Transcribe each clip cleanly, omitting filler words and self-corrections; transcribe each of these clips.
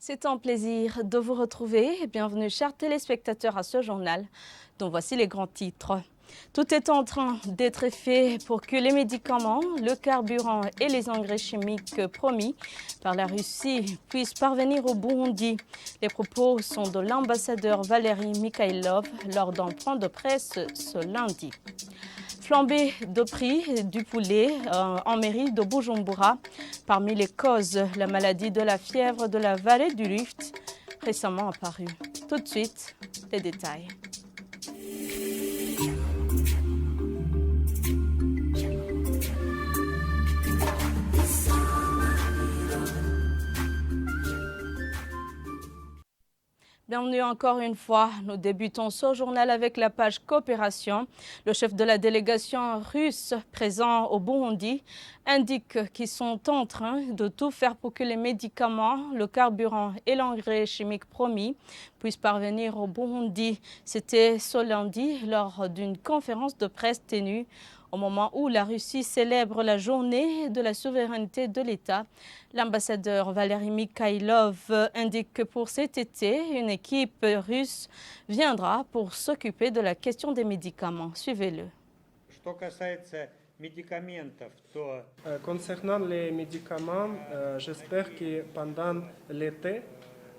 C'est un plaisir de vous retrouver. Bienvenue, chers téléspectateurs, à ce journal dont voici les grands titres. Tout est en train d'être fait pour que les médicaments, le carburant et les engrais chimiques promis par la Russie puissent parvenir au Burundi. Les propos sont de l'ambassadeur Valérie Mikhailov lors d'un point de presse ce lundi. Flambée de prix du poulet en mairie de Bujumbura. Parmi les causes, la maladie de la fièvre de la vallée du Rift, récemment apparue. Tout de suite, les détails. Bienvenue encore une fois. Nous débutons ce journal avec la page coopération. Le chef de la délégation russe présent au Burundi indique qu'ils sont en train de tout faire pour que les médicaments, le carburant et l'engrais chimique promis puissent parvenir au Burundi. C'était ce lundi lors d'une conférence de presse tenue au moment où la Russie célèbre la journée de la souveraineté de l'État. L'ambassadeur Valérie Mikhailov indique que pour cet été, une équipe russe viendra pour s'occuper de la question des médicaments. Suivez-le. Concernant les médicaments, j'espère que pendant l'été,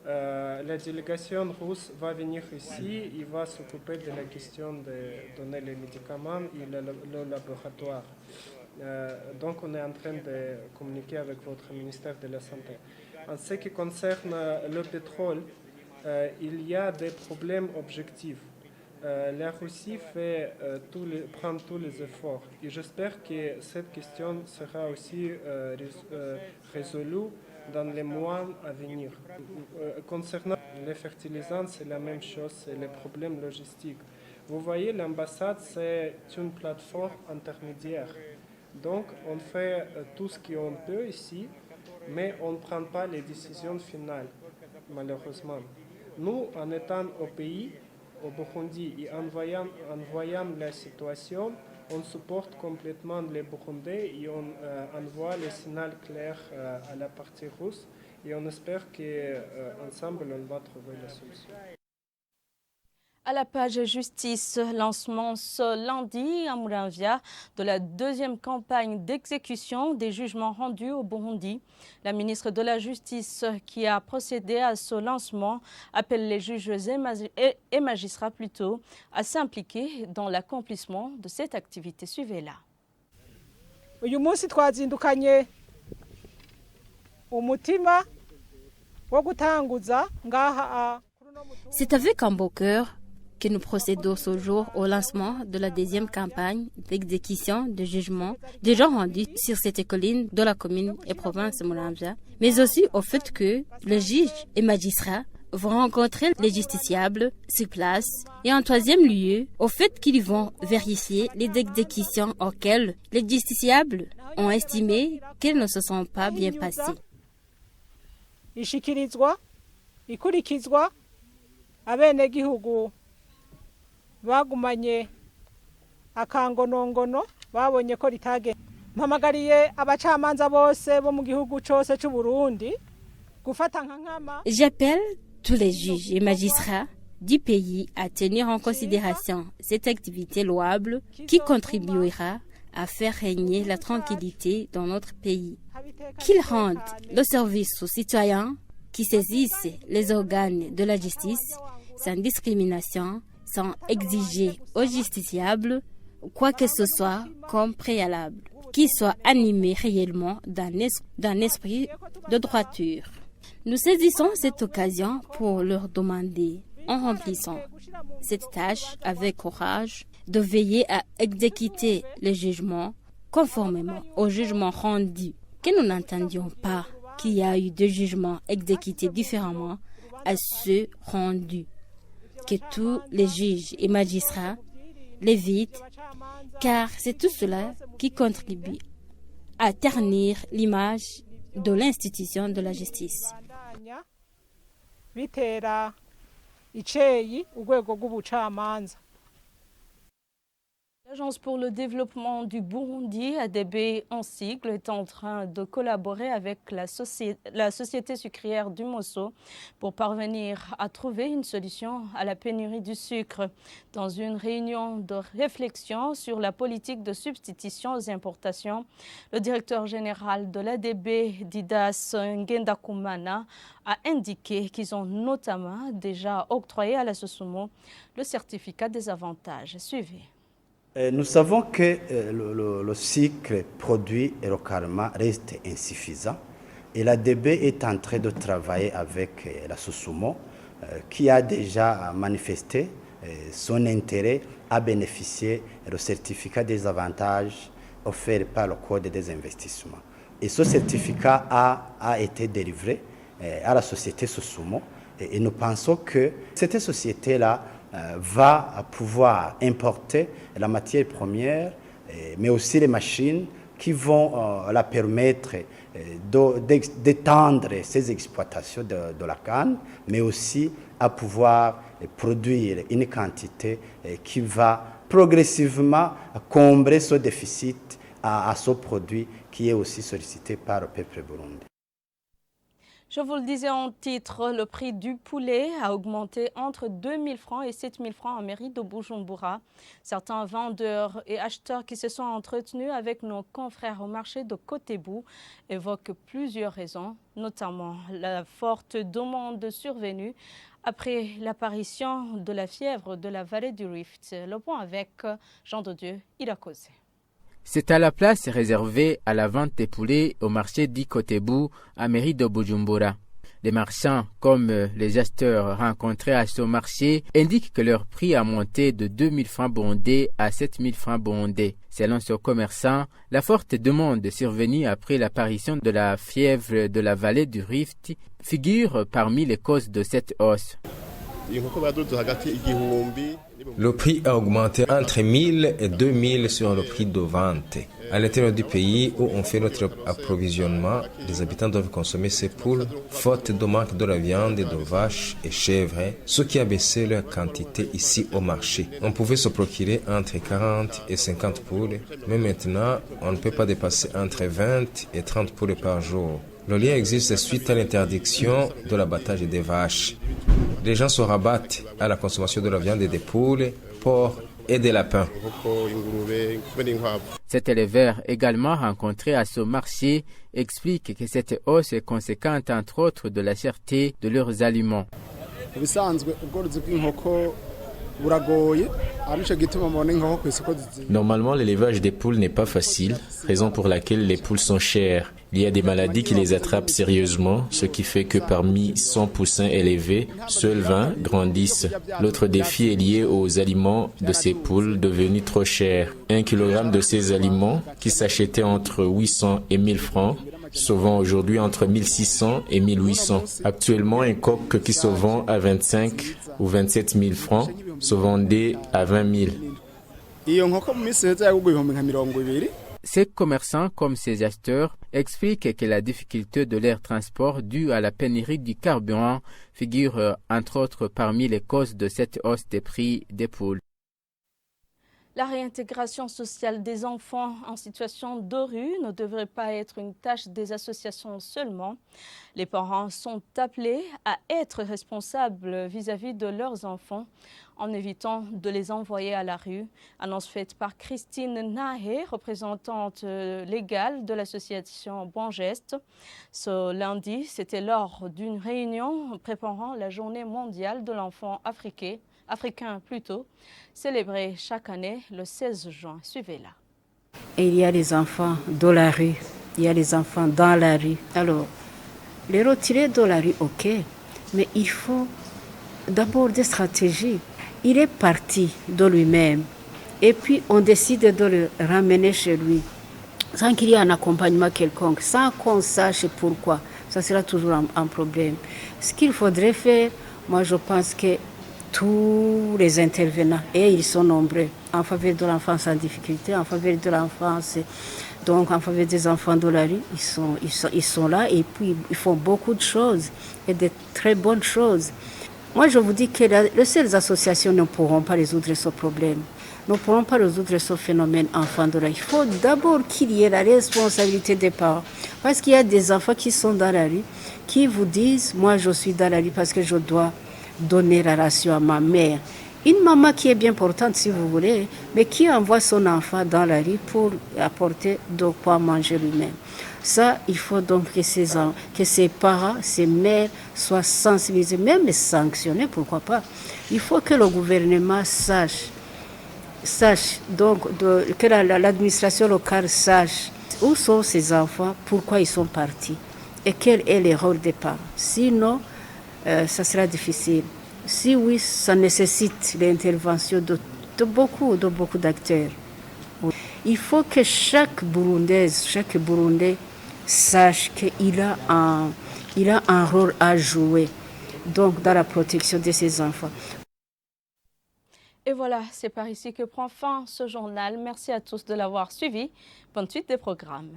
la délégation russe va venir ici et va s'occuper de la question de donner les médicaments et le laboratoire. Donc on est en train de communiquer avec votre ministère de la Santé. En ce qui concerne le pétrole, il y a des problèmes objectifs. La Russie prend tous les efforts et j'espère que cette question sera aussi résolue dans les mois à venir. Concernant les fertilisants, c'est la même chose, c'est les problèmes logistiques. Vous voyez, l'ambassade, c'est une plateforme intermédiaire. Donc, on fait tout ce qu'on peut ici, mais on ne prend pas les décisions finales, malheureusement. Nous, en étant au pays, au Burundi, et en voyant la situation, on supporte complètement les Burundais et on envoie le signal clair à la partie russe et on espère qu'ensemble on va trouver la solution. À la page justice, lancement ce lundi à Muramvya de la deuxième campagne d'exécution des jugements rendus au Burundi. La ministre de la Justice qui a procédé à ce lancement appelle les juges et magistrats plutôt à s'impliquer dans l'accomplissement de cette activité. Suivez-la. Uyu munsi twazindukanye umutima wo gutanguza ngaha. C'est avec un beau cœur que nous procédons ce jour au lancement de la deuxième campagne d'exécution de jugement déjà rendus sur cette colline de la commune et province de Muramvya, mais aussi au fait que les juges et magistrats vont rencontrer les justiciables sur place et en troisième lieu au fait qu'ils vont vérifier les exécutions auxquelles les justiciables ont estimé qu'elles ne se sont pas bien passées. Ishikirizwa, ikurikizwa, abenegihugu bagumanye akangonongono babonye ko ritage. Mpamagariye abacamanza bose bo mu gihugu cyose cy'u Burundi gufata nkama. J'appelle tous les juges et magistrats du pays à tenir en considération cette activité louable qui contribuera à faire régner la tranquillité dans notre pays. Qu'ils rendent le service aux citoyens, qui saisissent les organes de la justice sans discrimination, sans exiger aux justiciables quoi que ce soit comme préalable, qu'ils soient animés réellement d'un esprit de droiture. Nous saisissons cette occasion pour leur demander, en remplissant cette tâche avec courage, de veiller à exécuter les jugements conformément aux jugements rendus, que nous n'entendions pas qu'il y a eu deux jugements exécutés différemment à ceux rendus, que tous les juges et magistrats l'évitent, car c'est tout cela qui contribue à ternir l'image de l'institution de la justice. L'Agence pour le développement du Burundi, ADB en sigle, est en train de collaborer avec la société sucrière du Mosso pour parvenir à trouver une solution à la pénurie du sucre. Dans une réunion de réflexion sur la politique de substitution aux importations, le directeur général de l'ADB, Didas Ngendakumana, a indiqué qu'ils ont notamment déjà octroyé à la Sosumo le certificat des avantages. Suivez. Nous savons que le sucre produit localement reste insuffisant et l'ADB est en train de travailler avec la Sosumo qui a déjà manifesté son intérêt à bénéficier du certificat des avantages offert par le Code des investissements. Et ce certificat a été délivré à la société Sosumo et nous pensons que cette société-là va pouvoir importer la matière première, mais aussi les machines qui vont la permettre d'étendre ces exploitations de la canne, mais aussi à pouvoir produire une quantité qui va progressivement combler ce déficit à ce produit qui est aussi sollicité par le peuple burundais. Je vous le disais en titre, le prix du poulet a augmenté entre 2 000 francs et 7 000 francs en mairie de Bujumbura. Certains vendeurs et acheteurs qui se sont entretenus avec nos confrères au marché de Kotebu évoquent plusieurs raisons, notamment la forte demande survenue après l'apparition de la fièvre de la vallée du Rift. Le point avec Jean de Dieu, il a causé. C'est à la place réservée à la vente des poulets au marché d'Ikotebu à mairie de Bujumbura. Les marchands, comme les acheteurs rencontrés à ce marché, indiquent que leur prix a monté de 2 000 francs burundais à 7 000 francs burundais. Selon ce commerçant, la forte demande survenue après l'apparition de la fièvre de la vallée du Rift figure parmi les causes de cette hausse. Le prix a augmenté entre 1000 et 2000 sur le prix de vente. À l'intérieur du pays où on fait notre approvisionnement, les habitants doivent consommer ces poules, faute de manque de la viande de vaches et chèvres, ce qui a baissé leur quantité ici au marché. On pouvait se procurer entre 40 et 50 poules, mais maintenant, on ne peut pas dépasser entre 20 et 30 poules par jour. Le lien existe suite à l'interdiction de l'abattage des vaches. Les gens se rabattent à la consommation de la viande et des poules, porcs et des lapins. Cet éleveur, également rencontré à ce marché, explique que cette hausse est conséquente entre autres de la cherté de leurs aliments. Normalement, l'élevage des poules n'est pas facile, raison pour laquelle les poules sont chères. Il y a des maladies qui les attrapent sérieusement, ce qui fait que parmi 100 poussins élevés, seuls 20 grandissent. L'autre défi est lié aux aliments de ces poules devenus trop chers. 1 kg de ces aliments, qui s'achetaient entre 800 et 1000 francs, se vend aujourd'hui entre 1600 et 1800. Actuellement, un coq qui se vend à 25 ou 27 000 francs se vendait à 20 000. Ces commerçants, comme ces acheteurs, expliquent que la difficulté de leur transport due à la pénurie du carburant figure entre autres parmi les causes de cette hausse des prix des poules. La réintégration sociale des enfants en situation de rue ne devrait pas être une tâche des associations seulement. Les parents sont appelés à être responsables vis-à-vis de leurs enfants en évitant de les envoyer à la rue. Annonce faite par Christine Nahé, représentante légale de l'association Bon Geste. Ce lundi, c'était lors d'une réunion préparant la journée mondiale de l'enfant africain, célébrée chaque année le 16 juin. Suivez-la. Il y a les enfants de la rue, il y a les enfants dans la rue. Alors, les retirer de la rue, ok, mais il faut d'abord des stratégies. Il est parti de lui-même et puis on décide de le ramener chez lui sans qu'il y ait un accompagnement quelconque, sans qu'on sache pourquoi. Ça sera toujours un problème. Ce qu'il faudrait faire, moi je pense que tous les intervenants, et ils sont nombreux, en faveur de l'enfance en difficulté, en faveur de l'enfance, donc en faveur des enfants de la rue, ils sont là et puis ils font beaucoup de choses et de très bonnes choses. Moi, je vous dis que les seules associations ne pourront pas résoudre ce problème. nous ne pourrons pas résoudre ce phénomène enfant de la rue. Il faut d'abord qu'il y ait la responsabilité des parents. Parce qu'il y a des enfants qui sont dans la rue, qui vous disent, moi je suis dans la rue parce que je dois donner la ration à ma mère. Une maman qui est bien portante, si vous voulez, mais qui envoie son enfant dans la rue pour apporter de quoi manger lui-même. Ça, il faut donc que ses parents, ses mères soient sensibilisés, même sanctionnés, pourquoi pas. Il faut que le gouvernement sache donc que l'administration locale sache où sont ces enfants, pourquoi ils sont partis et quel est le rôle des parents. Sinon, ça sera difficile. Si oui, ça nécessite l'intervention de beaucoup d'acteurs. Il faut que chaque Burundais sache qu'il a un rôle à jouer donc dans la protection de ses enfants. Et voilà, c'est par ici que prend fin ce journal. Merci à tous de l'avoir suivi. Bonne suite des programmes.